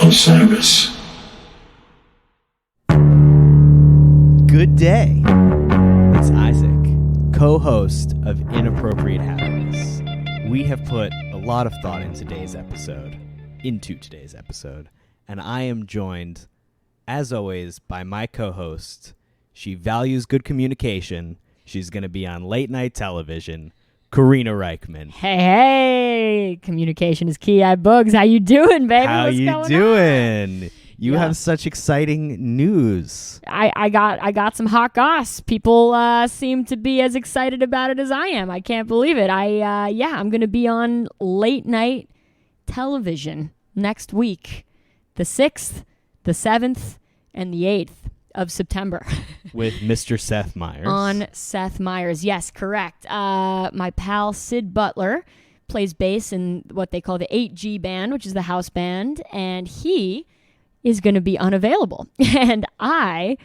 Osiris. Good day. It's Isaac, co-host of Inappropriate Happiness. We have put a lot of thought into today's episode, and I am joined, as always, by my co-host. She values good communication. She's going to be on late night television, Karina Rykman. Hey, communication is key. Bugs. How you doing, baby? How What's you going doing? on? You have such exciting news. I got some hot goss. People seem to be as excited about it as I am. I can't believe it. I'm going to be on late night television next week, the 6th, the 7th, and the 8th of September. With Mr. Seth Meyers. On Seth Meyers. Yes, correct. My pal Sid Butler plays bass in what they call the 8G band, which is the house band, and he is going to be unavailable. And I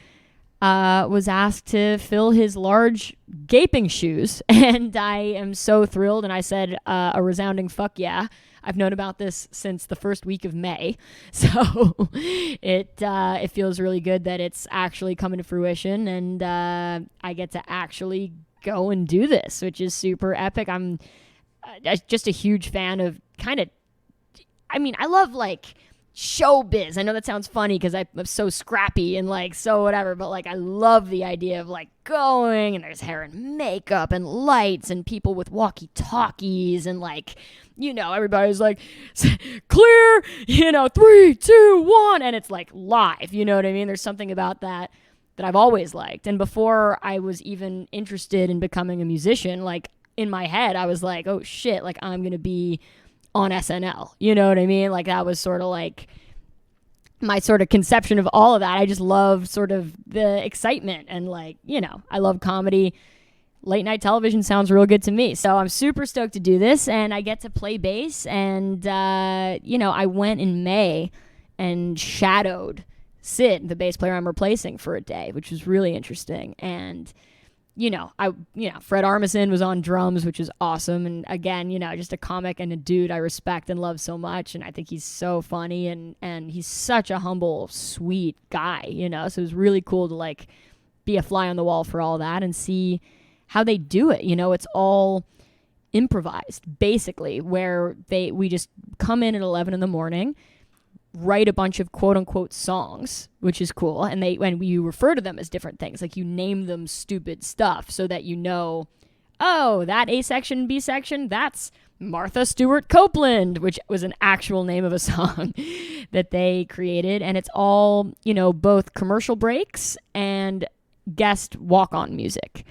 was asked to fill his large gaping shoes, and I am so thrilled, and I said a resounding fuck yeah. I've known about this since the first week of May, so it feels really good that it's actually coming to fruition, and I get to actually go and do this, which is super epic. I'm just a huge fan of I love showbiz. I know that sounds funny because I'm so scrappy and so whatever, but I love the idea of going and there's hair and makeup and lights and people with walkie-talkies and everybody's clear, 3, 2, 1, and it's live, you know what I mean? There's something about that I've always liked. And before I was even interested in becoming a musician, in my head I was oh shit, I'm gonna be on SNL, you know what I mean? That was sort of my sort of conception of all of that. I just love sort of the excitement and I love comedy. Late night television sounds real good to me. So I'm super stoked to do this, and I get to play bass. And, I went in May and shadowed Sid, the bass player I'm replacing, for a day, which was really interesting. And, Fred Armisen was on drums, which is awesome. And again, just a comic and a dude I respect and love so much. And I think he's so funny and he's such a humble, sweet guy, so it was really cool to be a fly on the wall for all that and see how they do it. It's all improvised, basically, where we just come in at 11 in the morning, write a bunch of quote unquote songs, which is cool. And when you refer to them as different things, you name them stupid stuff so that oh, that A section, B section, that's Martha Stewart Copeland, which was an actual name of a song that they created. And it's all, both commercial breaks and guest walk-on music.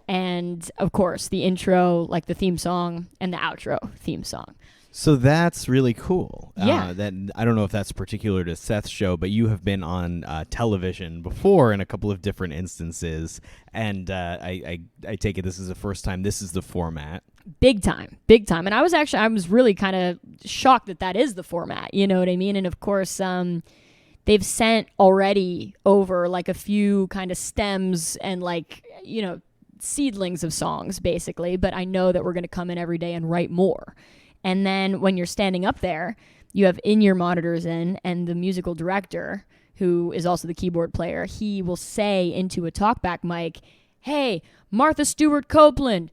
And, of course, the intro, the theme song, and the outro theme song. So that's really cool. Yeah. I don't know if that's particular to Seth's show, but you have been on television before in a couple of different instances. And I take it this is the first time this is the format. Big time. And I was really kind of shocked that is the format. You know what I mean? And, of course, they've sent already over a few kind of stems and seedlings of songs, basically, but I know that we're going to come in every day and write more. And then when you're standing up there, you have in-ear monitors in, and the musical director, who is also the keyboard player, he will say into a talkback mic, "Hey, Martha Stewart Copeland,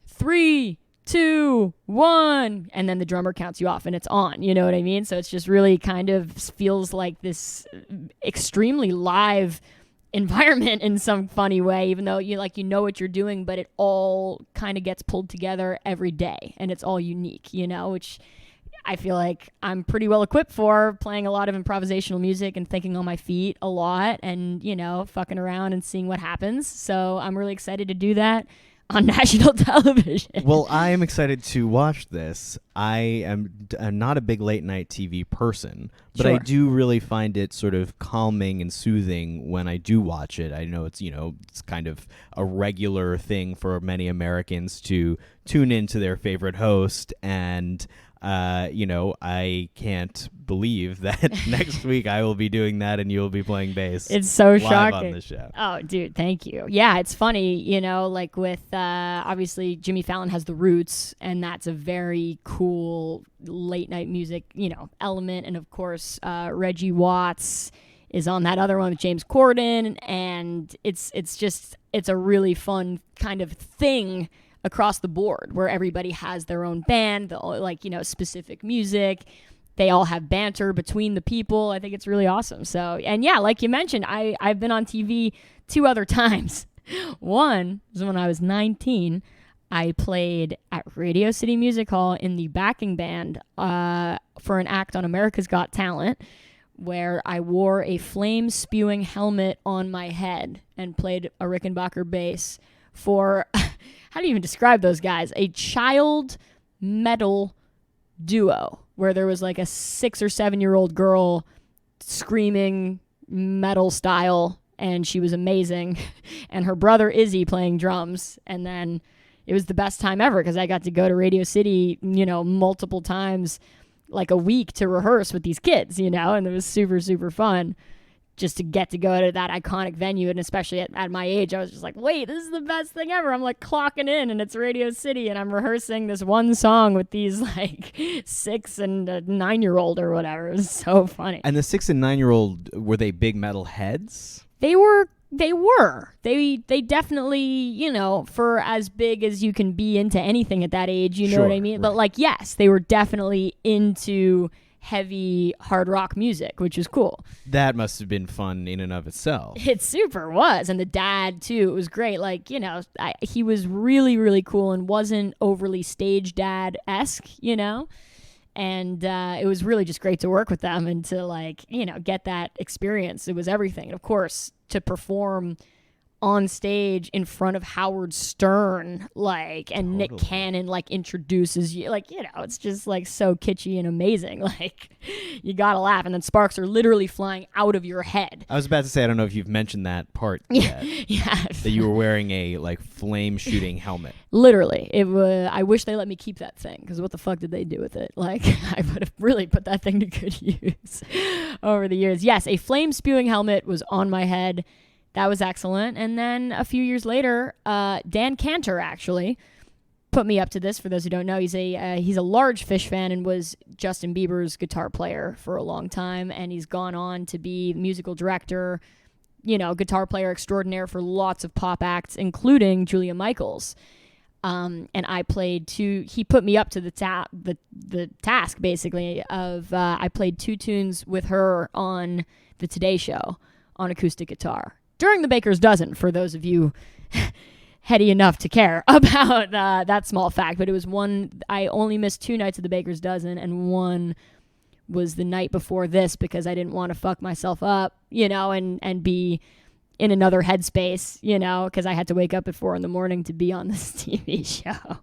3, 2, 1," and then the drummer counts you off and it's on, you know what I mean? So it's just really kind of feels like this extremely live environment in some funny way, even though you what you're doing, but it all kind of gets pulled together every day and it's all unique, which I feel like I'm pretty well equipped for, playing a lot of improvisational music and thinking on my feet a lot and, fucking around and seeing what happens. So I'm really excited to do that on national television. Well, I am excited to watch this. I am not a big late night TV person, but Sure. I do really find it sort of calming and soothing when I do watch it. I know it's kind of a regular thing for many Americans to tune into their favorite host and I can't believe that next week I will be doing that and you'll be playing bass. It's so live shocking on the show. Oh, dude, thank you. Yeah, it's funny, like with obviously Jimmy Fallon has The Roots, and that's a very cool late night music, element. And of course, Reggie Watts is on that other one with James Corden, and it's a really fun kind of thing across the board where everybody has their own band, specific music. They all have banter between the people. I think it's really awesome. So, and yeah, like you mentioned, I've been on TV 2 other times. One was when I was 19. I played at Radio City Music Hall in the backing band for an act on America's Got Talent, where I wore a flame-spewing helmet on my head and played a Rickenbacker bass for, how do you even describe those guys? A child metal duo where there was like a 6 or 7-year-old girl screaming metal style, and she was amazing, and her brother Izzy playing drums. And then it was the best time ever because I got to go to Radio City, multiple times, like a week, to rehearse with these kids, and it was super, super fun just to get to go to that iconic venue. And especially at my age, I was just like, wait, this is the best thing ever. I'm like clocking in and it's Radio City and I'm rehearsing this one song with these like 6 and a 9-year-old or whatever. It was so funny. And the 6 and 9-year-old, were they big metal heads? They were. They definitely, for as big as you can be into anything at that age, you know what I mean? Right. But yes, they were definitely into heavy hard rock music, which is cool. That must have been fun in and of itself. It super was. And the dad too, it was great. He was really, really cool and wasn't overly stage dad-esque, and it was really just great to work with them and to get that experience. It was everything. And of course, to perform on stage in front of Howard Stern, and totally. Nick Cannon introduces you, it's just so kitschy and amazing. You gotta laugh, and then sparks are literally flying out of your head. I was about to say, I don't know if you've mentioned that part yet. Yeah. That you were wearing a flame shooting helmet. Literally, I wish they let me keep that thing, because what the fuck did they do with it? I would have really put that thing to good use over the years. Yes, a flame spewing helmet was on my head. That was excellent. And then a few years later, Dan Cantor actually put me up to this. For those who don't know, he's a large Fish fan and was Justin Bieber's guitar player for a long time. And he's gone on to be musical director, guitar player extraordinaire for lots of pop acts, including Julia Michaels. And I played he put me up to the task, basically, of I played 2 tunes with her on the Today Show on acoustic guitar. During the Baker's Dozen, for those of you heady enough to care about that small fact. But it was I only missed 2 nights of the Baker's Dozen, and one was the night before this because I didn't want to fuck myself up, and be in another headspace, because I had to wake up at 4 a.m. to be on this TV show.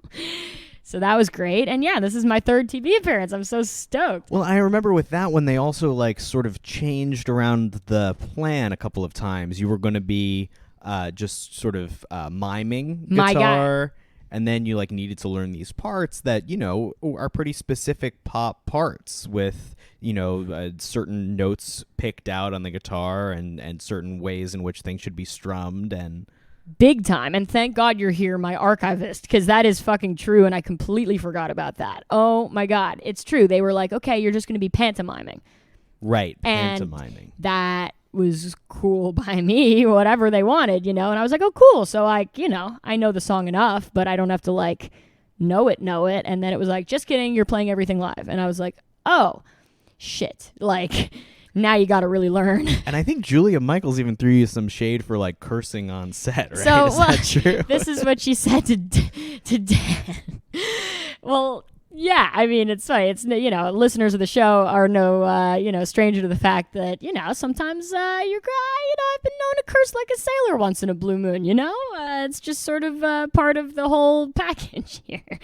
So that was great. And yeah, this is my 3rd TV appearance. I'm so stoked. Well, I remember with that one, they also sort of changed around the plan a couple of times. You were going to be just sort of miming guitar. And then you needed to learn these parts that, are pretty specific pop parts with, certain notes picked out on the guitar and certain ways in which things should be strummed and... Big time. And thank God you're here, my archivist, because that is fucking true, and I completely forgot about that. Oh my God, it's true. They were like, okay, you're just going to be pantomiming. Right, pantomiming. And that was cool by me, whatever they wanted, and I was like, oh, cool. So I know the song enough, but I don't have to know it. And then it was like, just kidding, you're playing everything live. And I was like, oh, shit. Now you got to really learn. And I think Julia Michaels even threw you some shade for cursing on set, right? So, is that true? This is what she said to Dan. Well, yeah, I mean, it's funny. It's, listeners of the show are no, stranger to the fact that, sometimes I've been known to curse like a sailor once in a blue moon, it's just sort of part of the whole package here.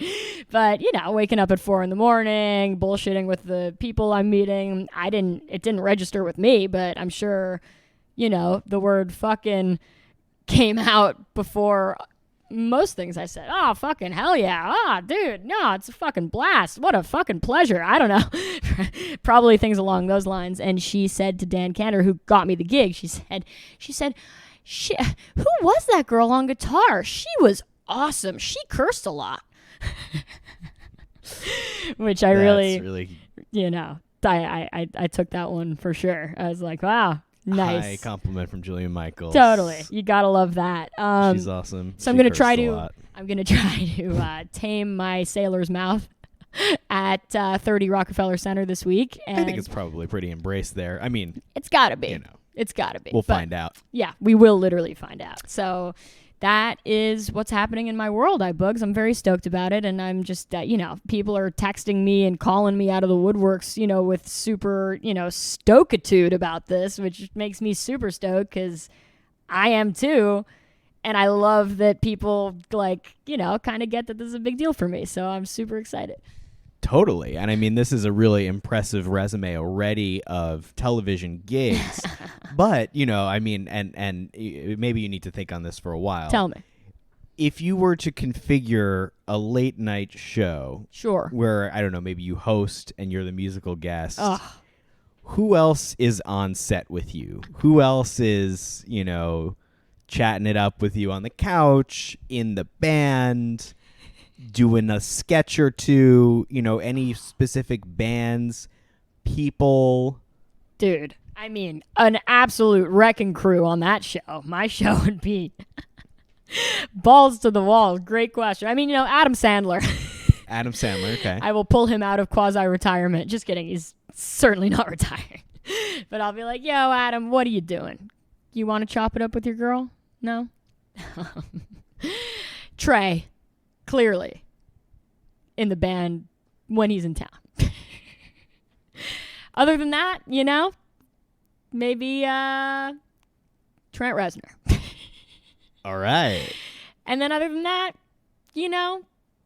But, waking up at 4 a.m, bullshitting with the people I'm meeting, it didn't register with me, but I'm sure, the word fucking came out before most things I said, oh, fucking hell yeah. Ah, dude, no, it's a fucking blast. What a fucking pleasure. I don't know. Probably things along those lines. And she said to Dan Cantor, who got me the gig, she said, who was that girl on guitar? She was awesome. She cursed a lot. Which I really, you know, I took that one for sure. I was like, wow, nice. High compliment from Julian Michaels. Totally. You gotta love that. She's awesome. So I'm gonna try to tame my sailor's mouth at 30 Rockefeller Center this week. And I think it's probably pretty embraced there. I mean, it's gotta be. You know, it's gotta be. We'll find out. Yeah, we will literally find out. So that is what's happening in my world, iBugs. I'm very stoked about it, and I'm just, you know, people are texting me and calling me out of the woodworks, you know, with super, you know, stokitude about this, which makes me super stoked because I am too, and I love that people, like, you know, kind of get that this is a big deal for me, so I'm super excited. Totally. And I mean, this is a really impressive resume already of television gigs. But, you know, I mean, and maybe you need to think on this for a while. Tell me. If you were to configure a late night show, sure, where, I don't know, maybe you host and you're the musical guest, Ugh. Who else is on set with you? Who else is, you know, chatting it up with you on the couch, in the band, doing a sketch or two, you know, any specific bands, people? Dude, I mean, an absolute wrecking crew on that show. My show would be balls to the walls. Great question. I mean, you know, Adam Sandler. Adam Sandler, okay. I will pull him out of quasi-retirement. Just kidding. He's certainly not retiring. But I'll be like, yo, Adam, what are you doing? You want to chop it up with your girl? No? Trey. Clearly in the band when he's in town. Other than that, you know, maybe Trent Reznor. All right. And then other than that, you know,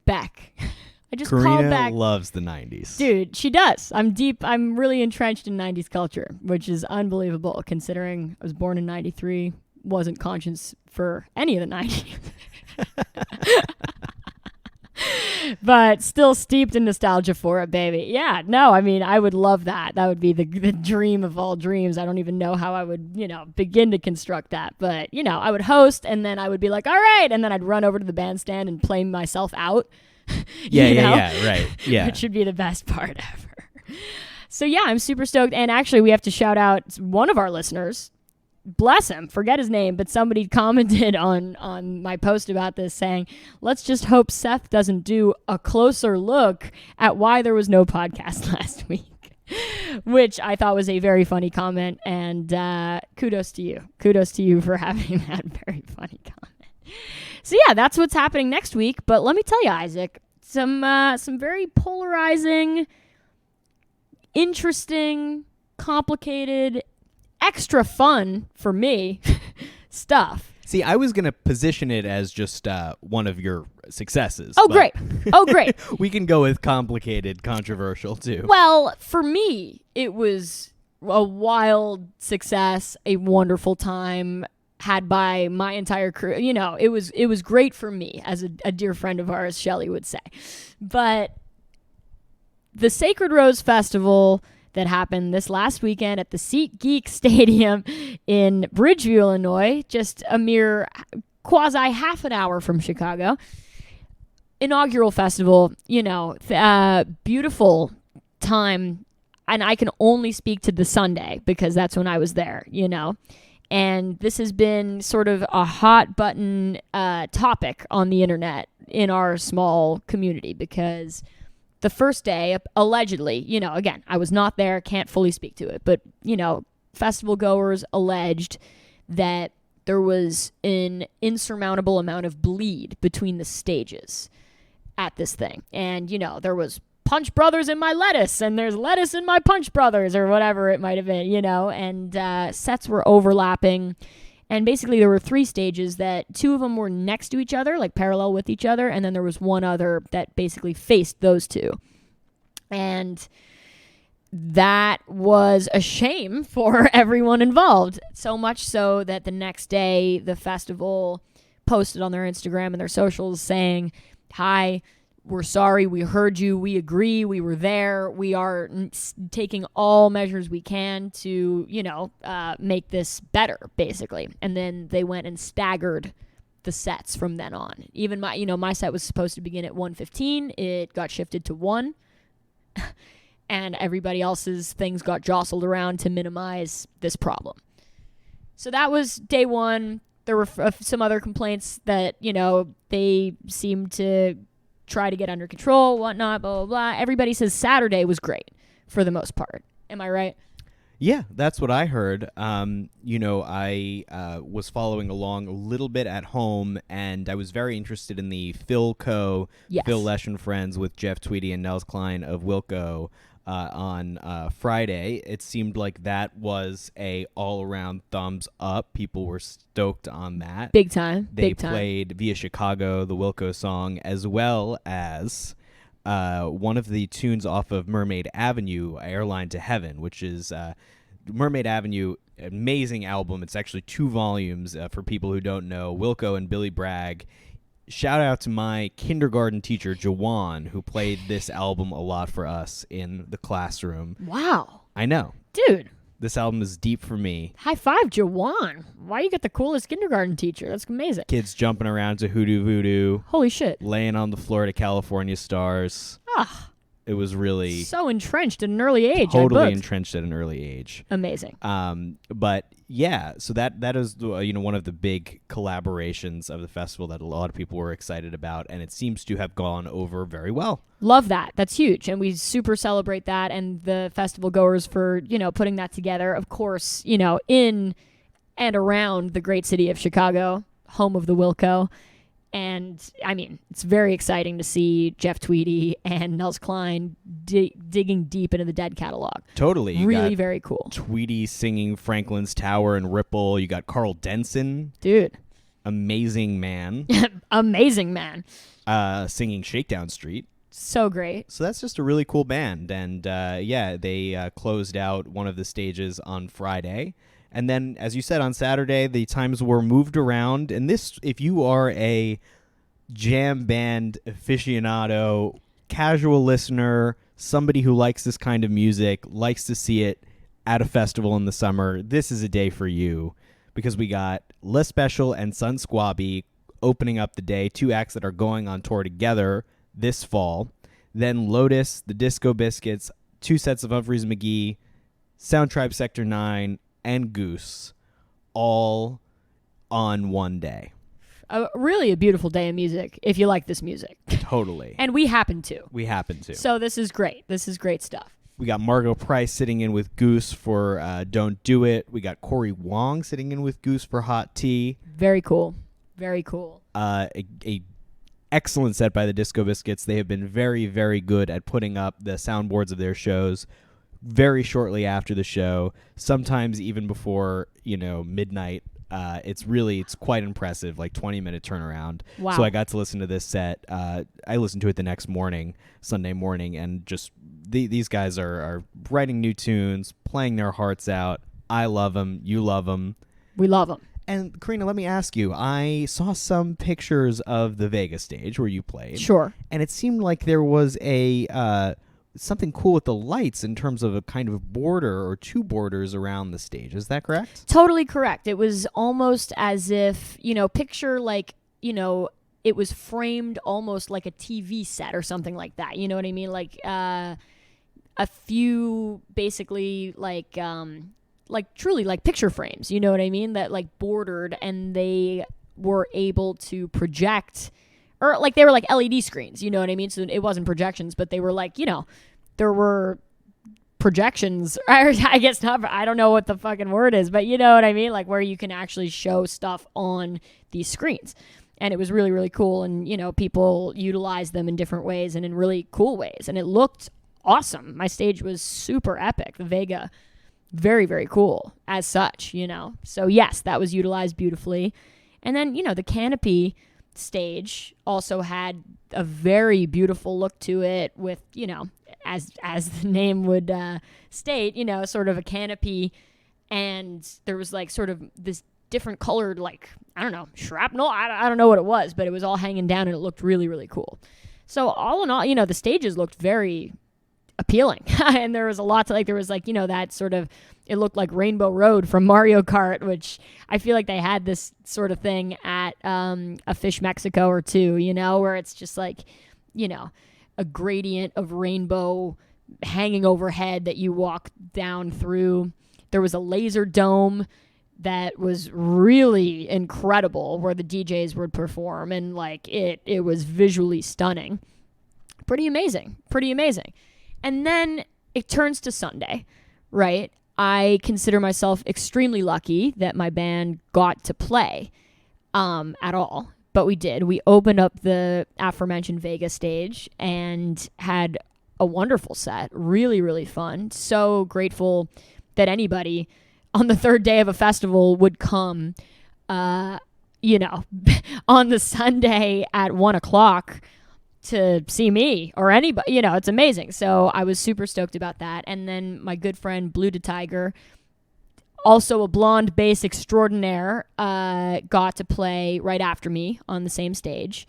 Beck. I just Karina called Beck. Loves the 90s. Dude, she does. I'm really entrenched in 90s culture, which is unbelievable considering I was born in 93, wasn't conscious for any of the 90s. But still steeped in nostalgia for it, baby. Yeah, no, I mean, I would love that. That would be the dream of all dreams. I don't even know how I would, you know, begin to construct that. But, you know, I would host, and then I would be like, all right, and then I'd run over to the bandstand and play myself out. Yeah, right. Yeah. Which would be the best part ever. So, yeah, I'm super stoked. And actually, we have to shout out one of our listeners. Bless him, forget his name, but somebody commented on my post about this saying, let's just hope Seth doesn't do a closer look at why there was no podcast last week, which I thought was a very funny comment, and kudos to you. Kudos to you for having that very funny comment. So yeah, that's what's happening next week, but let me tell you, Isaac, some very polarizing, interesting, complicated, extra fun for me stuff. See, I was going to position it as just one of your successes. Oh, great. Oh, great. We can go with complicated, controversial, too. Well, for me, it was a wild success, a wonderful time had by my entire crew. You know, it was great for me, as a dear friend of ours, Shelley, would say. But the Sacred Rose Festival that happened this last weekend at the SeatGeek Stadium in Bridgeview, Illinois, just a mere quasi half an hour from Chicago. Inaugural festival, you know, beautiful time, and I can only speak to the Sunday because that's when I was there, you know. And this has been sort of a hot button topic on the internet in our small community because the first day, allegedly, you know, again, I was not there, can't fully speak to it, but, you know, festival goers alleged that there was an insurmountable amount of bleed between the stages at this thing. And, you know, there was Punch Brothers in my lettuce, and there's lettuce in my Punch Brothers, or whatever it might have been, you know, and sets were overlapping. And basically there were 3 stages that 2 of them were next to each other, like parallel with each other. And then there was one other that basically faced those 2. And that was a shame for everyone involved. So much so that the next day the festival posted on their Instagram and their socials saying, hi, we're sorry, we heard you, we agree, we were there, we are taking all measures we can to, make this better, basically. And then they went and staggered the sets from then on. Even my set was supposed to begin at 1:15. It got shifted to 1. And everybody else's things got jostled around to minimize this problem. So that was day 1. There were some other complaints that, they seemed to try to get under control, whatnot, blah, blah, blah. Everybody says Saturday was great for the most part. Am I right? Yeah, that's what I heard. I was following along a little bit at home, and I was very interested in the Phil Lesh and Friends with Jeff Tweedy and Nels Klein of Wilco on Friday. It seemed like that was a all-around thumbs up. People were stoked on that. Big time. They played Via Chicago, the Wilco song, as well as one of the tunes off of Mermaid Avenue, Airline to Heaven, which is Mermaid Avenue, amazing album. It's actually 2 volumes for people who don't know. Wilco and Billy Bragg. Shout out to my kindergarten teacher, Jawan, who played this album a lot for us in the classroom. Wow. I know. Dude. This album is deep for me. High five, Jawan. Why you got the coolest kindergarten teacher? That's amazing. Kids jumping around to Hoodoo Voodoo. Holy shit. Laying on the floor to California Stars. Ah. It was really... so entrenched at an early age. Totally entrenched at an early age. Amazing. But yeah, so that is one of the big collaborations of the festival that a lot of people were excited about, and it seems to have gone over very well. Love that. That's huge, and we super celebrate that, and the festival goers for putting that together. Of course, in and around the great city of Chicago, home of the Wilco. And, I mean, it's very exciting to see Jeff Tweedy and Nels Klein digging deep into the Dead catalog. Totally. You really got very cool. Tweedy singing Franklin's Tower and Ripple. You got Carl Denson. Dude. Amazing man. Amazing man. Singing Shakedown Street. So great. So that's just a really cool band. And, they closed out one of the stages on Friday. And then, as you said, on Saturday, the times were moved around. And this, if you are a jam band aficionado, casual listener, somebody who likes this kind of music, likes to see it at a festival in the summer, this is a day for you. Because we got La Special and Sun Squabby opening up the day, 2 acts that are going on tour together this fall. Then Lotus, the Disco Biscuits, 2 sets of Humphreys McGee, Sound Tribe Sector 9, and Goose, all on one day. Really a beautiful day of music, if you like this music. Totally. And we happen to. So this is great. This is great stuff. We got Margot Price sitting in with Goose for Don't Do It. We got Corey Wong sitting in with Goose for Hot Tea. Very cool. Very cool. A excellent set by the Disco Biscuits. They have been very, very good at putting up the soundboards of their shows very shortly after the show, sometimes even before, midnight. It's quite impressive, like 20-minute turnaround. Wow. So I got to listen to this set. I listened to it the next morning, Sunday morning, and just these guys are writing new tunes, playing their hearts out. I love them. You love them. We love them. And Karina, let me ask you, I saw some pictures of the Vegas stage where you played. Sure. And it seemed like there was something cool with the lights in terms of a kind of border or 2 borders around the stage. Is that correct? Totally correct. It was almost as if, picture like, it was framed almost like a TV set or something like that. You know what I mean? Like a few basically like truly like picture frames, you know what I mean? That like bordered, and they were able to project, or like they were like LED screens, you know what I mean? So it wasn't projections, but they were like, there were projections, I guess not, I don't know what the fucking word is, but you know what I mean? Like where you can actually show stuff on these screens. And it was really, really cool. And, people utilized them in different ways and in really cool ways. And it looked awesome. My stage was super epic. The Vega, very, very cool as such, So yes, that was utilized beautifully. And then, the Canopy stage also had a very beautiful look to it with, as the name would state, sort of a canopy, and there was like sort of this different colored, like, I don't know, shrapnel. I don't know what it was, but it was all hanging down and it looked really, really cool. So all in all, the stages looked very appealing. And there was a lot to like, there was like, that sort of, it looked like Rainbow Road from Mario Kart, which I feel like they had this sort of thing at a Fish Mexico or two, where it's just like, a gradient of rainbow hanging overhead that you walk down through. There was a laser dome that was really incredible where the DJs would perform, and like it was visually stunning. Pretty amazing. And then it turns to Sunday, right? I consider myself extremely lucky that my band got to play at all. But we did. We opened up the aforementioned Vegas stage and had a wonderful set. Really, really fun. So grateful that anybody on the third day of a festival would come, on the Sunday at 1:00 to see me or anybody. It's amazing. So I was super stoked about that. And then my good friend Blue to Tiger, also a blonde bass extraordinaire, got to play right after me on the same stage.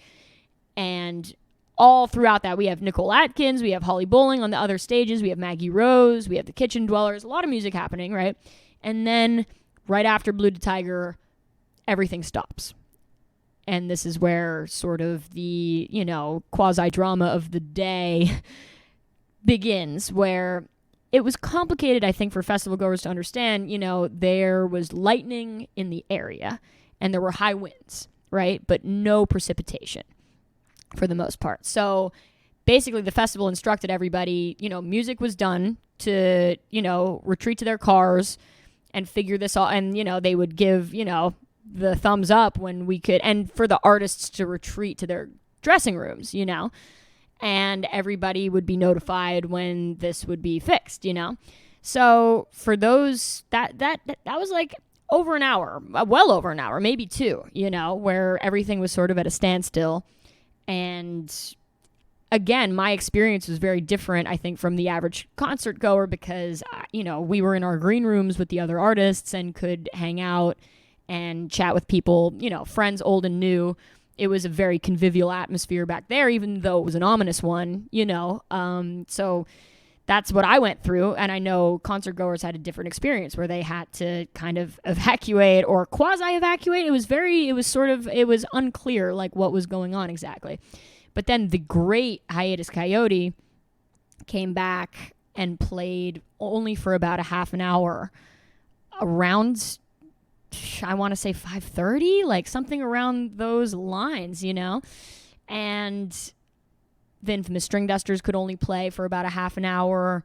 And all throughout that, we have Nicole Atkins, we have Holly Bowling on the other stages, we have Maggie Rose, we have the Kitchen Dwellers, a lot of music happening, right? And then right after Blue to Tiger, everything stops. And this is where sort of the, quasi-drama of the day begins, where it was complicated, I think, for festival goers to understand. There was lightning in the area and there were high winds, right? But no precipitation for the most part. So basically the festival instructed everybody, music was done to, retreat to their cars and figure this all. And, they would give, the thumbs up when we could, and for the artists to retreat to their dressing rooms, and everybody would be notified when this would be fixed, So for those, that was like over an hour, well over an hour, maybe two, where everything was sort of at a standstill. And again, my experience was very different, I think, from the average concert goer because, we were in our green rooms with the other artists and could hang out and chat with people, friends old and new. It was a very convivial atmosphere back there, even though it was an ominous one, So that's what I went through. And I know concert goers had a different experience where they had to kind of evacuate or quasi-evacuate. It was unclear like what was going on exactly. But then the great Hiatus Coyote came back and played only for about a half an hour around, I want to say 5:30, like something around those lines, and the Infamous String Dusters could only play for about a half an hour.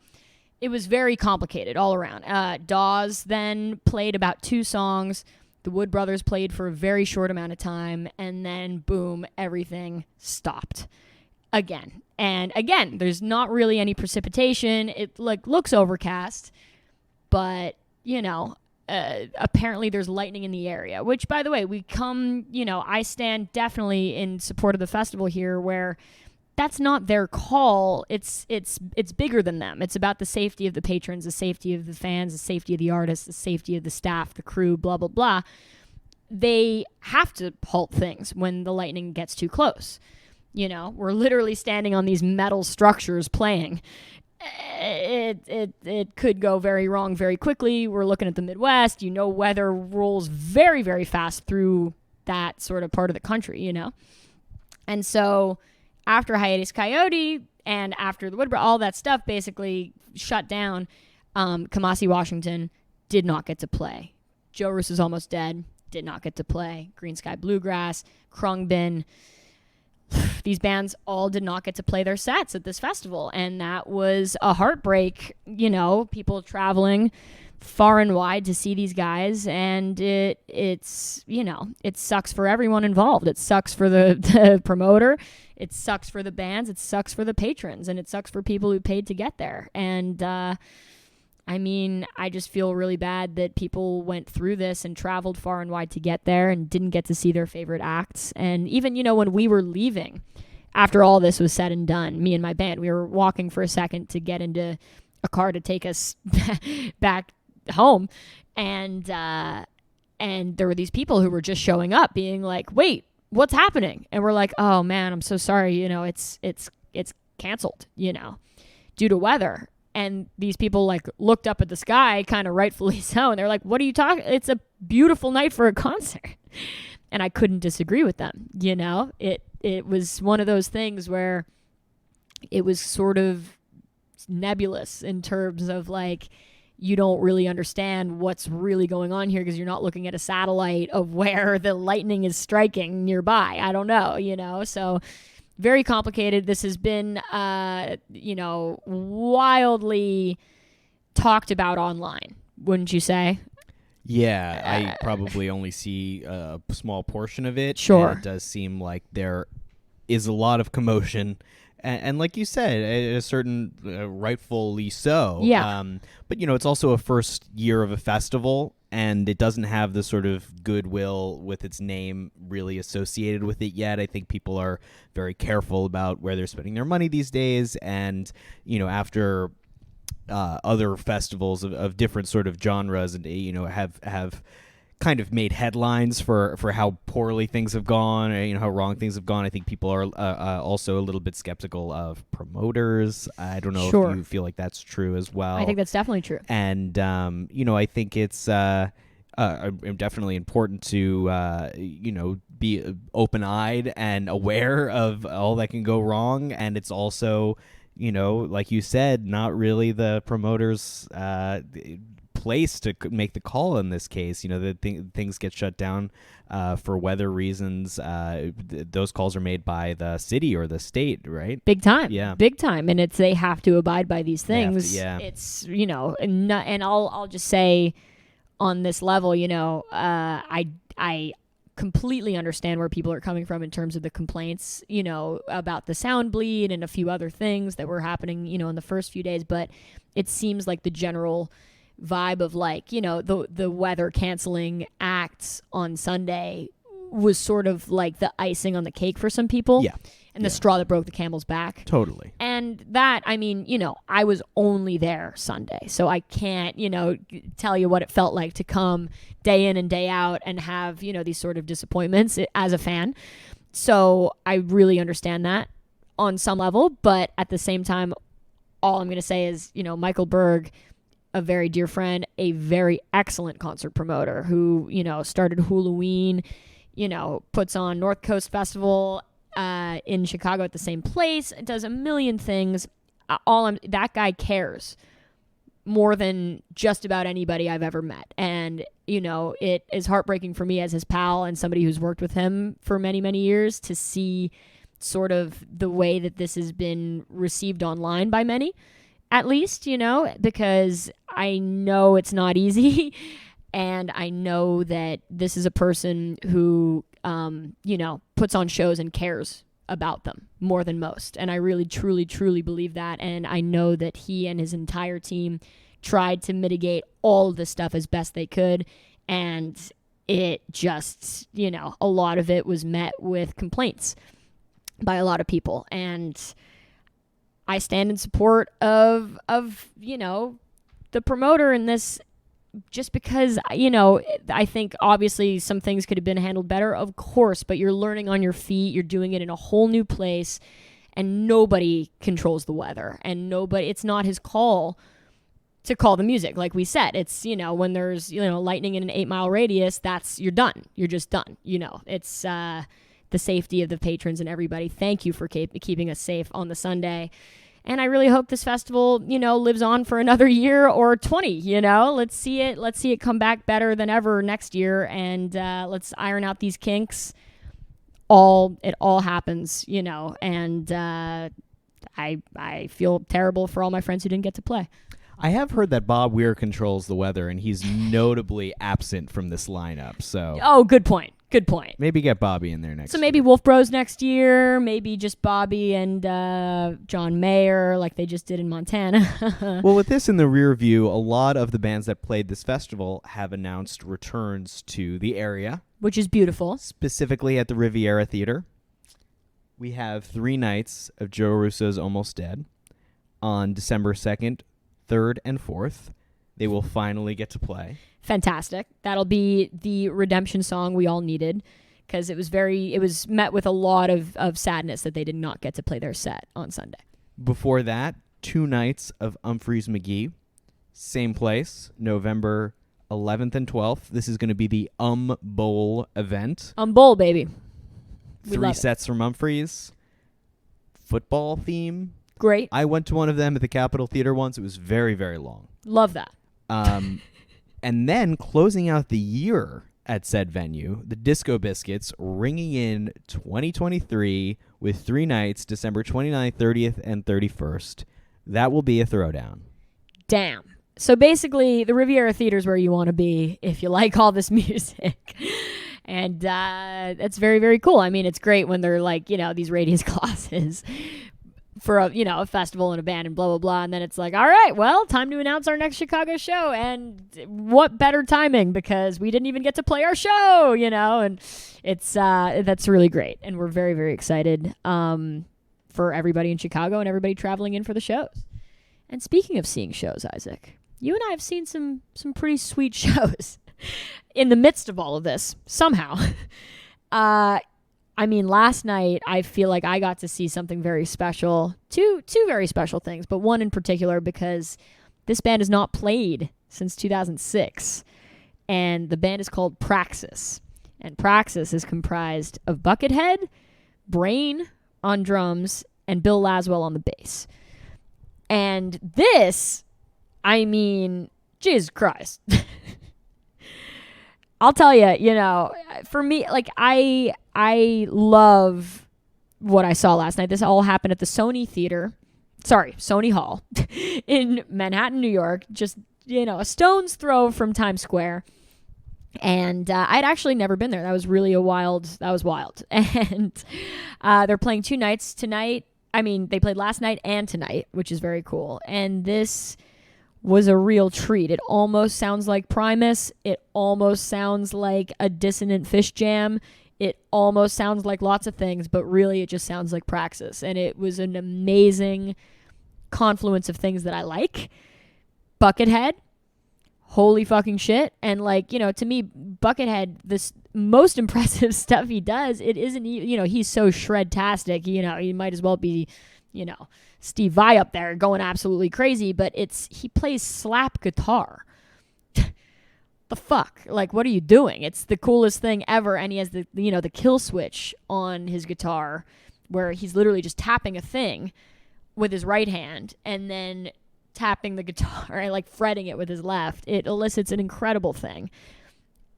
It was very complicated all around. Dawes then played about 2 songs. The Wood Brothers played for a very short amount of time, and then boom, everything stopped again. And again, there's not really any precipitation. It looks overcast, but apparently there's lightning in the area, which, by the way, I stand definitely in support of the festival here, where that's not their call. It's bigger than them. It's about the safety of the patrons, the safety of the fans, the safety of the artists, the safety of the staff, the crew, blah, blah, blah. They have to halt things when the lightning gets too close. We're literally standing on these metal structures playing. It could go very wrong very quickly. We're looking at the Midwest. Weather rolls very, very fast through that sort of part of the country, And so after Hiatus Coyote and after the Woodbridge, all that stuff basically shut down. Kamasi Washington did not get to play. Joe Russ is Almost Dead did not get to play. Green Sky Bluegrass, Krungbin. These bands all did not get to play their sets at this festival, and that was a heartbreak. People traveling far and wide to see these guys, and it sucks for everyone involved. It sucks for the promoter, it sucks for the bands, it sucks for the patrons, and it sucks for people who paid to get there. And I just feel really bad that people went through this and traveled far and wide to get there and didn't get to see their favorite acts. And even, when we were leaving, after all this was said and done, me and my band, we were walking for a second to get into a car to take us back home. And And there were these people who were just showing up being like, wait, what's happening? And we're like, oh man, I'm so sorry. You know, it's canceled, you know, due to weather. And these people like looked up at the sky, kind of rightfully so. And they're like, what are you talking? It's a beautiful night for a concert. And I couldn't disagree with them. You know, it was one of those things where it was sort of nebulous in terms of like, you don't really understand what's really going on here because you're not looking at a satellite of where the lightning is striking nearby. I don't know, you know, so very complicated. This has been, you know, wildly talked about online, wouldn't you say? Yeah, I probably only see a small portion of it. Sure. And it does seem like there is a lot of commotion. And like you said, a certain rightfully so. Yeah. But, you know, it's also a first year of a festival, and it doesn't have the sort of goodwill with its name really associated with it yet. I think people are very careful about where they're spending their money these days. And, you know, after other festivals of different sort of genres, and, you know, have kind of made headlines for how poorly things have gone, or, you know, how wrong things have gone. I think people are also a little bit skeptical of promoters. I don't know if you feel like that's true as well. I think that's definitely true. And, you know, I think it's definitely important to, you know, be open-eyed and aware of all that can go wrong. And it's also, you know, like you said, not really the promoter's place to make the call in this case. You know, that things get shut down for weather reasons. Those calls are made by the city or the state, right? Big time. Yeah, big time. And they have to abide by these things. Yeah, it's, you know, and I'll just say on this level, you know, I completely understand where people are coming from in terms of the complaints, you know, about the sound bleed and a few other things that were happening, you know, in the first few days. But it seems like the general vibe of like, you know, the weather canceling acts on Sunday was sort of like the icing on the cake for some people. Yeah. And the straw that broke the camel's back. Totally. And that, I mean, you know, I was only there Sunday, so I can't, you know, tell you what it felt like to come day in and day out and have, you know, these sort of disappointments as a fan. So I really understand that on some level, but at the same time, all I'm going to say is, you know, Michael Berg, a very dear friend, a very excellent concert promoter who, you know, started Halloween, you know, puts on North Coast Festival in Chicago at the same place, does a million things. That guy cares more than just about anybody I've ever met. And, you know, it is heartbreaking for me as his pal and somebody who's worked with him for many, many years to see sort of the way that this has been received online by many. At least, you know, because I know it's not easy. And I know that this is a person who, you know, puts on shows and cares about them more than most. And I really, truly, truly believe that. And I know that he and his entire team tried to mitigate all of this stuff as best they could. And it just, you know, a lot of it was met with complaints by a lot of people. And I stand in support of you know, the promoter in this, just because, you know, I think obviously some things could have been handled better, of course, but you're learning on your feet, you're doing it in a whole new place, and nobody controls the weather, and it's not his call to call the music. Like we said, it's, you know, when there's, you know, lightning in an 8-mile radius, you're done. You're just done. You know, it's the safety of the patrons and everybody. Thank you for keeping us safe on the Sunday. And I really hope this festival, you know, lives on for another year or 20, you know. Let's see it come back better than ever next year, and let's iron out these kinks. It all happens, you know, and I feel terrible for all my friends who didn't get to play. I have heard that Bob Weir controls the weather, and he's notably absent from this lineup. So, oh, good point. Good point. Maybe get Bobby in there next year. So maybe Wolf Bros next year, maybe just Bobby and John Mayer like they just did in Montana. Well, with this in the rear view, a lot of the bands that played this festival have announced returns to the area. Which is beautiful. Specifically at the Riviera Theater. We have 3 nights of Joe Russo's Almost Dead on December 2nd, 3rd, and 4th. they will finally get to play. Fantastic. That'll be the redemption song we all needed, because it was met with a lot of sadness that they did not get to play their set on Sunday. Before that, 2 nights of Humphreys McGee. Same place, November 11th and 12th. This is going to be the Bowl event. Bowl, baby. 3 sets from Humphreys. Football theme. Great. I went to one of them at the Capitol Theater once. It was very, very long. Love that. And then closing out the year at said venue, the Disco Biscuits ringing in 2023 with 3 nights, December 29th, 30th, and 31st. That will be a throwdown. Damn. So basically, the Riviera Theater is where you want to be if you like all this music. And that's very, very cool. I mean, it's great when they're like, these Radius clauses for a festival and a band and blah, blah, blah. And then it's like, all right, well, time to announce our next Chicago show. And what better timing, because we didn't even get to play our show, and it's that's really great. And we're very, very excited for everybody in Chicago and everybody traveling in for the shows. And speaking of seeing shows, Isaac, you and I have seen some pretty sweet shows in the midst of all of this, somehow. I mean, last night, I feel like I got to see something very special. Two very special things, but one in particular, because this band has not played since 2006. And the band is called Praxis. And Praxis is comprised of Buckethead, Brain on drums, and Bill Laswell on the bass. And this, I mean, Jesus Christ. I'll tell you, for me, like, I love what I saw last night. This all happened at the Sony Hall in Manhattan, New York, just, a stone's throw from Times Square. And I'd actually never been there. That was wild. And they're playing 2 nights tonight. I mean, they played last night and tonight, which is very cool. And this was a real treat. It almost sounds like Primus. It almost sounds like a Dissonant Fish Jam. It almost sounds like lots of things, but really it just sounds like Praxis. And it was an amazing confluence of things that I like. Buckethead, holy fucking shit. And to me, Buckethead, this most impressive stuff he does, it isn't, he's so shred-tastic, he might as well be, Steve Vai up there going absolutely crazy, but he plays slap guitar. The fuck? Like, what are you doing? It's the coolest thing ever. And he has the kill switch on his guitar where he's literally just tapping a thing with his right hand and then tapping the guitar and like fretting it with his left. It elicits an incredible thing.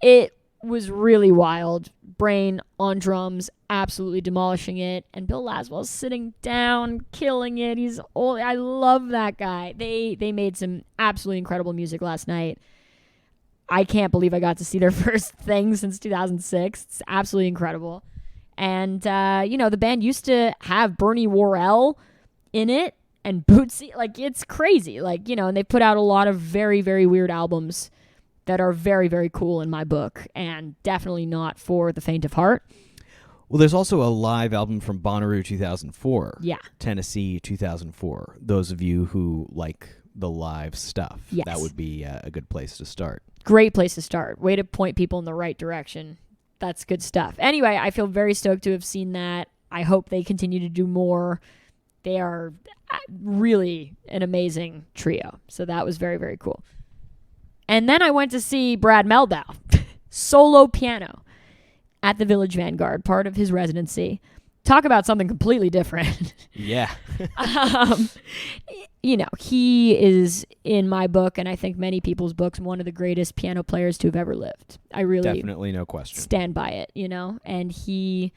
It was really wild. Brain on drums, absolutely demolishing it, and Bill Laswell's sitting down, killing it. He's old. I love that guy. They made some absolutely incredible music last night. I can't believe I got to see their first thing since 2006. It's absolutely incredible. And the band used to have Bernie Worrell in it and Bootsy. Like, it's crazy. Like, and they put out a lot of very, very weird albums that are very, very cool in my book, and definitely not for the faint of heart. Well, there's also a live album from Bonnaroo 2004. Yeah. Tennessee 2004. Those of you who like the live stuff, yes, that would be a good place to start. Great place to start. Way to point people in the right direction. That's good stuff. Anyway, I feel very stoked to have seen that. I hope they continue to do more. They are really an amazing trio. So that was very, very cool. And then I went to see Brad Mehldau, solo piano, at the Village Vanguard, part of his residency. Talk about something completely different. Yeah. He is, in my book, and I think many people's books, one of the greatest piano players to have ever lived. I really definitely no question stand by it, and he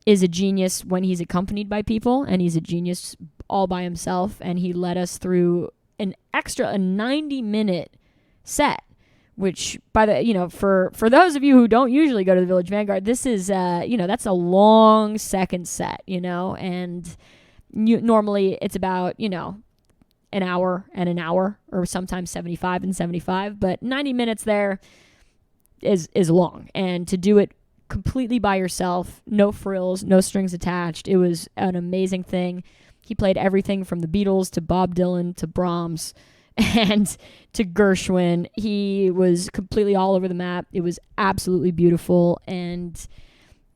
is a genius when he's accompanied by people, and he's a genius all by himself, and he led us through a 90-minute set, which for those of you who don't usually go to the Village Vanguard, this is that's a long second set, and normally it's about an hour and an hour, or sometimes 75 and 75, but 90 minutes there is long, and to do it completely by yourself, no frills, no strings attached, it was an amazing thing. He played everything from the Beatles to Bob Dylan to Brahms. and to Gershwin. He was completely all over the map. It was absolutely beautiful. And,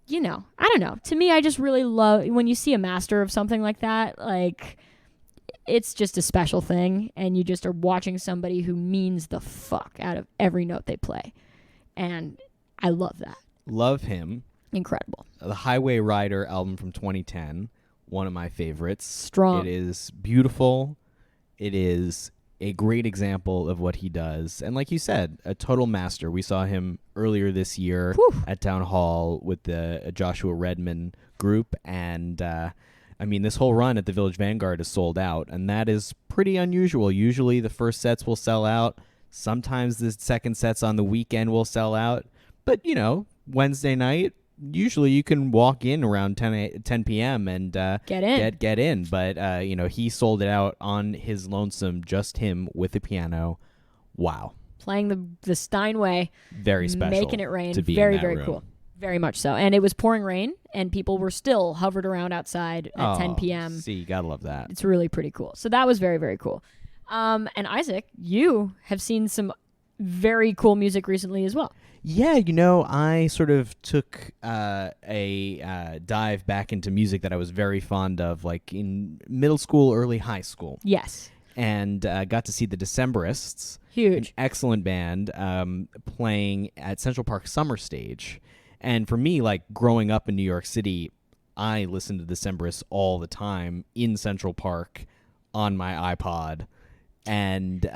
I don't know. To me, I just really love when you see a master of something like that, like, it's just a special thing. And you just are watching somebody who means the fuck out of every note they play. And I love that. Love him. Incredible. The Highway Rider album from 2010, one of my favorites. Strong. It is beautiful. It is a great example of what he does. And like you said, a total master. We saw him earlier this year at Town Hall with the Joshua Redman group. And, this whole run at the Village Vanguard is sold out. And that is pretty unusual. Usually the first sets will sell out. Sometimes the second sets on the weekend will sell out. But, Wednesday night, usually you can walk in around 10 p.m. and get in. Get in. But, he sold it out on his lonesome, just him with the piano. Wow. Playing the Steinway. Very special. Making it rain. To be very, in that very room. cool. Very much so. And it was pouring rain, and people were still hovered around outside at 10 p.m. See, you gotta love that. It's really pretty cool. So that was very, very cool. And Isaac, you have seen some very cool music recently as well. Yeah, I sort of took a dive back into music that I was very fond of, like in middle school, early high school. Yes. And got to see the Decembrists. Huge. An excellent band playing at Central Park Summer Stage. And for me, like growing up in New York City, I listened to Decembrists all the time in Central Park on my iPod. And,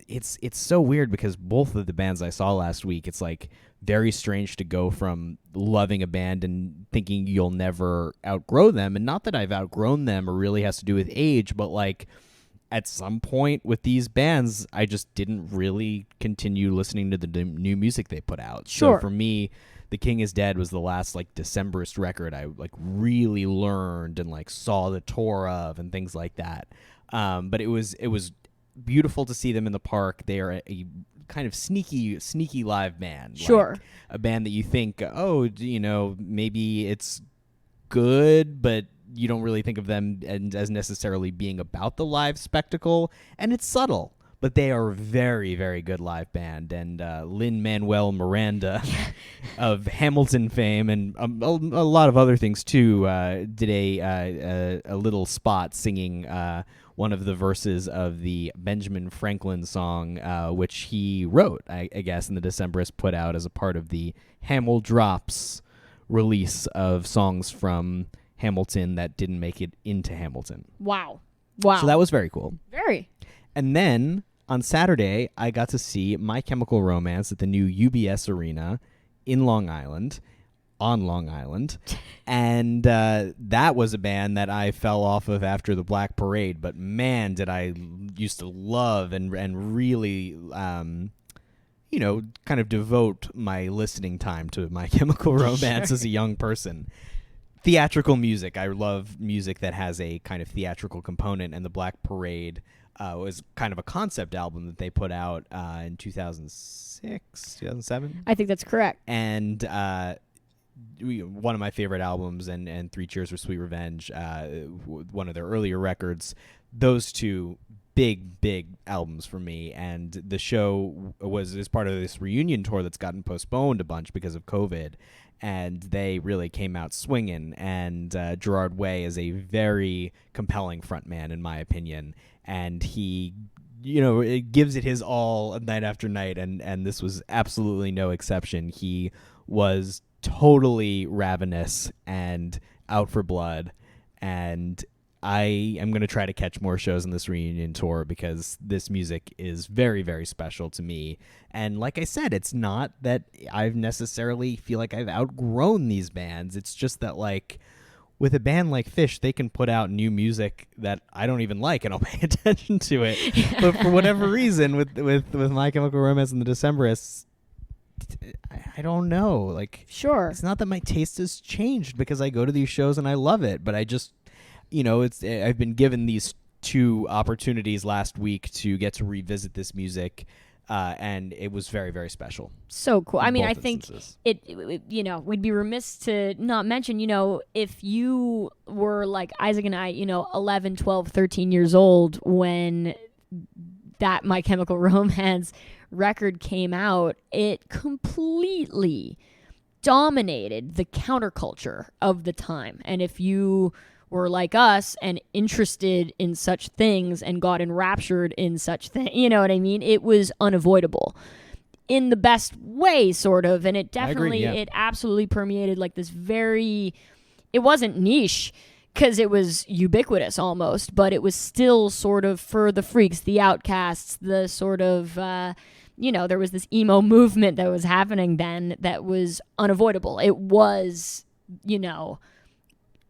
it's so weird because both of the bands I saw last week, it's like very strange to go from loving a band and thinking you'll never outgrow them. And not that I've outgrown them or really has to do with age, but like at some point with these bands, I just didn't really continue listening to the new music they put out. Sure. So for me, The King is Dead was the last like Decembrist record I like really learned and like saw the tour of and things like that. But it was beautiful to see them in the park. They are a kind of sneaky live band. Sure. Like a band that you think, maybe it's good, but you don't really think of them as necessarily being about the live spectacle. And it's subtle, but they are a very, very good live band. And Lin-Manuel Miranda of Hamilton fame and a lot of other things too did a little spot singing one of the verses of the Benjamin Franklin song, which he wrote, I guess, and the Decemberists put out as a part of the Hamil Drops release of songs from Hamilton that didn't make it into Hamilton. Wow. So that was very cool. Very. And then on Saturday, I got to see My Chemical Romance at the new UBS Arena in Long Island. And that was a band that I fell off of after the Black Parade, but man, did I used to love and really kind of devote my listening time to My Chemical Romance as a young person. Theatrical music. I love music that has a kind of theatrical component, and the Black Parade was kind of a concept album that they put out in 2006, 2007. I think that's correct. And one of my favorite albums, and Three Cheers for Sweet Revenge, one of their earlier records. Those two big albums for me, and the show is part of this reunion tour that's gotten postponed a bunch because of COVID, and they really came out swinging. And Gerard Way is a very compelling frontman, in my opinion, and he it gives it his all night after night, and this was absolutely no exception. He was totally ravenous and out for blood, and I am going to try to catch more shows on this reunion tour because this music is very, very special to me. And like I said, it's not that I necessarily feel like I've outgrown these bands. It's just that, like, with a band like Phish, they can put out new music that I don't even like, and I'll pay attention to it. But for whatever reason, with My Chemical Romance and the Decemberists, I don't know. Like, sure, it's not that my taste has changed because I go to these shows and I love it, but I just, I've been given these two opportunities last week to get to revisit this music, and it was very, very special. So cool. I mean, I think instances. it, we'd be remiss to not mention, if you were like Isaac and I, 11, 12, 13 years old when that My Chemical Romance record came out, it completely dominated the counterculture of the time. And if you were like us and interested in such things and got enraptured in such things, you know what I mean? It was unavoidable in the best way, sort of. And it definitely, it absolutely permeated like this very, it wasn't niche because it was ubiquitous almost, but it was still sort of for the freaks, the outcasts, the sort of, there was this emo movement that was happening then that was unavoidable. It was,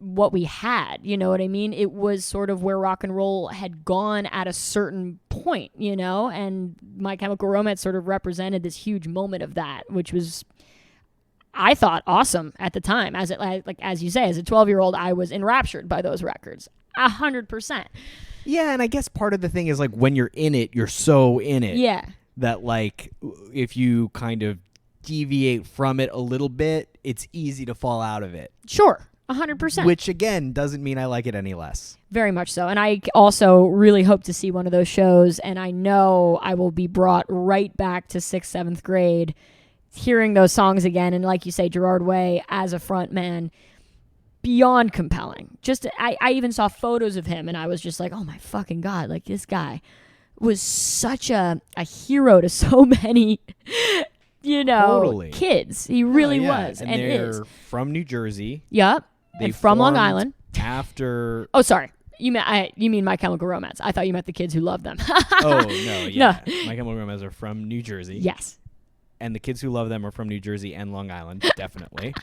what we had, you know what I mean? It was sort of where rock and roll had gone at a certain point, and My Chemical Romance sort of represented this huge moment of that, which was, I thought, awesome at the time. As you say, as a 12-year-old, I was enraptured by those records, 100%. Yeah, and I guess part of the thing is like when you're in it, you're so in it. Yeah. That like if you kind of deviate from it a little bit, it's easy to fall out of it. Sure. 100%. Which, again, doesn't mean I like it any less. Very much so. And I also really hope to see one of those shows. And I know I will be brought right back to 6th, 7th grade, hearing those songs again. And like you say, Gerard Way as a front man, beyond compelling. I even saw photos of him and I was just like, oh my fucking God, like this guy was such a hero to so many, totally. Kids. He really was. And they're from New Jersey. Yep. And from Long Island. After. Oh, sorry. You mean My Chemical Romance. I thought you meant the kids who love them. Oh, no. Yeah. No. My Chemical Romance are from New Jersey. Yes. And the kids who love them are from New Jersey and Long Island, definitely.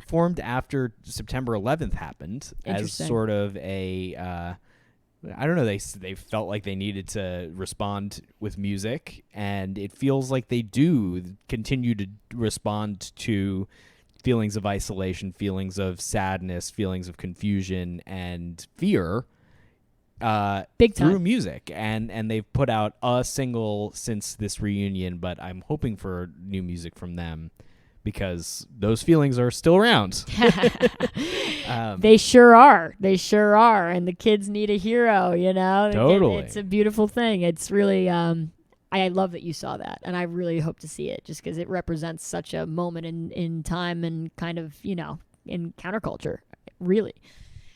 Formed after September 11th happened as sort of a... I don't know, they felt like they needed to respond with music, and it feels like they do continue to respond to feelings of isolation, feelings of sadness, feelings of confusion and fear big time through music. And they've put out a single since this reunion, but I'm hoping for new music from them because those feelings are still around. They sure are. And the kids need a hero, Totally. It's a beautiful thing. It's really, I love that you saw that. And I really hope to see it just because it represents such a moment in time and kind of, in counterculture, really.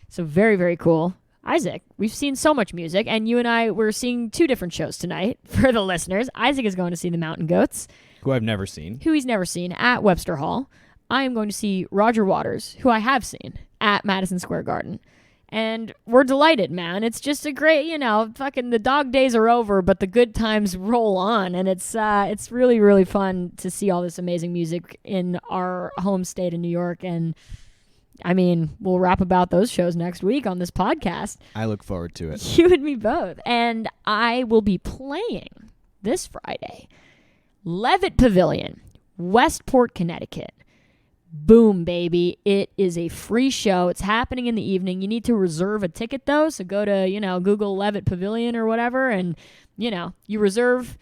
So very, very cool. Isaac, we've seen so much music, and you and I, we're seeing 2 different shows tonight for the listeners. Isaac is going to see the Mountain Goats. Who I've never seen. Who he's never seen at Webster Hall. I am going to see Roger Waters, who I have seen at Madison Square Garden. And we're delighted, man. It's just a great, fucking the dog days are over, but the good times roll on. And it's really, really fun to see all this amazing music in our home state of New York. And I mean, we'll rap about those shows next week on this podcast. I look forward to it. You and me both. And I will be playing this Friday, Levitt Pavilion, Westport, Connecticut. Boom, baby. It is a free show. It's happening in the evening. You need to reserve a ticket, though. So go to, Google Levitt Pavilion or whatever. And, you reserve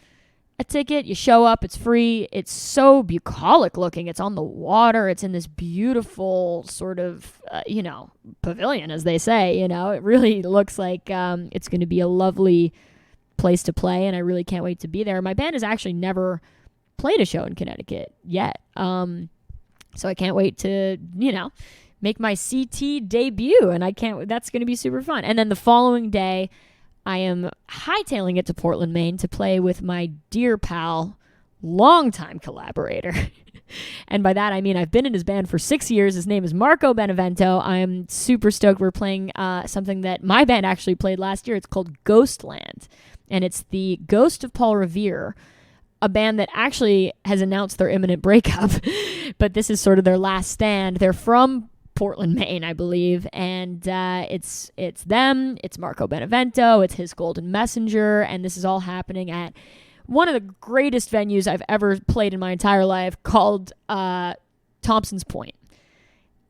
a ticket. You show up. It's free. It's so bucolic looking. It's on the water. It's in this beautiful sort of, pavilion, as they say. It really looks like it's going to be a lovely place to play. And I really can't wait to be there. My band has actually never played a show in Connecticut yet. So I can't wait to, make my CT debut, and that's going to be super fun. And then the following day, I am hightailing it to Portland, Maine to play with my dear pal, longtime collaborator. And by that, I mean I've been in his band for 6 years. His name is Marco Benevento. I'm super stoked. We're playing something that my band actually played last year. It's called Ghostland, and it's the Ghost of Paul Revere, a band that actually has announced their imminent breakup, but this is sort of their last stand. They're from Portland, Maine, I believe, and it's them, it's Marco Benevento, it's his Golden Messenger, and this is all happening at one of the greatest venues I've ever played in my entire life, called Thompson's Point.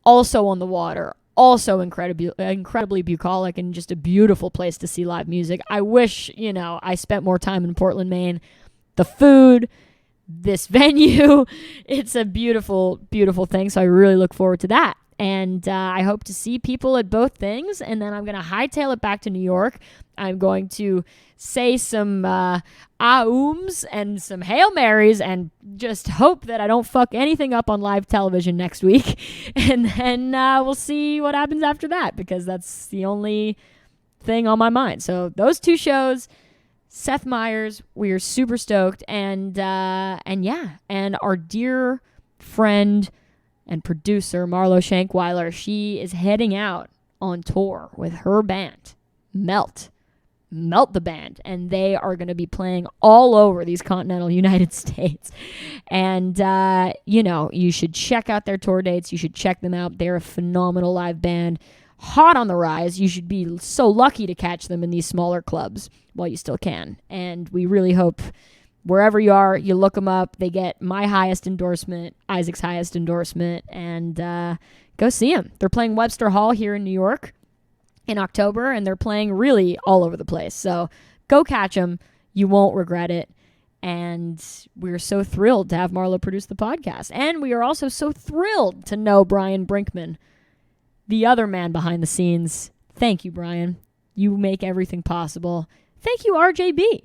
Also on the water, also incredibly bucolic, and just a beautiful place to see live music. I wish, I spent more time in Portland, Maine. The food, this venue, it's a beautiful, beautiful thing. So I really look forward to that. And I hope to see people at both things. And then I'm going to hightail it back to New York. I'm going to say some ahums and some Hail Marys and just hope that I don't fuck anything up on live television next week. And then we'll see what happens after that, because that's the only thing on my mind. So those 2 shows, Seth Meyers, we are super stoked. And our dear friend and producer Marlo Shankweiler, she is heading out on tour with her band, Melt the Band, and they are going to be playing all over these continental United States. And you should check out their tour dates. You should check them out. They're a phenomenal live band, hot on the rise. You should be so lucky to catch them in these smaller clubs while you still can. And we really hope wherever you are, you look them up. They get my highest endorsement, Isaac's highest endorsement, and go see them. They're playing Webster Hall here in New York in October, and they're playing really all over the place. So go catch them. You won't regret it. And we're so thrilled to have Marlo produce the podcast. And we are also so thrilled to know Brian Brinkman, the other man behind the scenes. Thank you, Brian. You make everything possible. Thank you, RJB,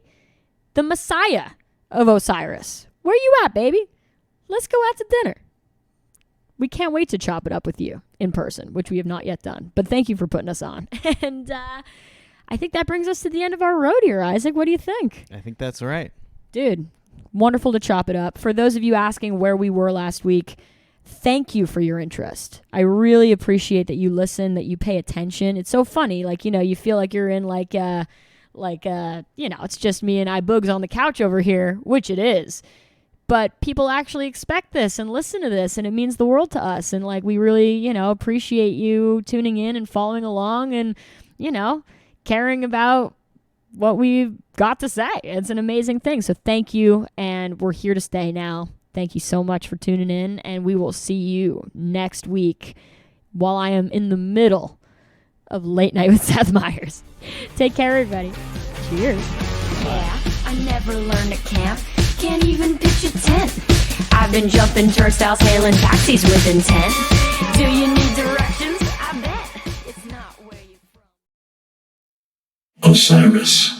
the Messiah of Osiris. Where you at, baby? Let's go out to dinner. We can't wait to chop it up with you in person, which we have not yet done. But thank you for putting us on. And I think that brings us to the end of our road here, Isaac. What do you think? I think that's right. Dude, wonderful to chop it up. For those of you asking where we were last week, thank you for your interest. I really appreciate that you listen, that you pay attention. It's so funny. You feel like you're in it's just me and iBoogs on the couch over here, which it is. But people actually expect this and listen to this, and it means the world to us. And we really, appreciate you tuning in and following along and, caring about what we've got to say. It's an amazing thing. So thank you. And we're here to stay now. Thank you so much for tuning in. And we will see you next week while I am in the middle of Late Night with Seth Meyers. Take care, everybody. Cheers. Yeah, I never learned to camp. Can't even pitch a tent. I've been jumping turnstiles, hailing taxis with intent. Do you need directions? I bet it's not where you're from. Osiris.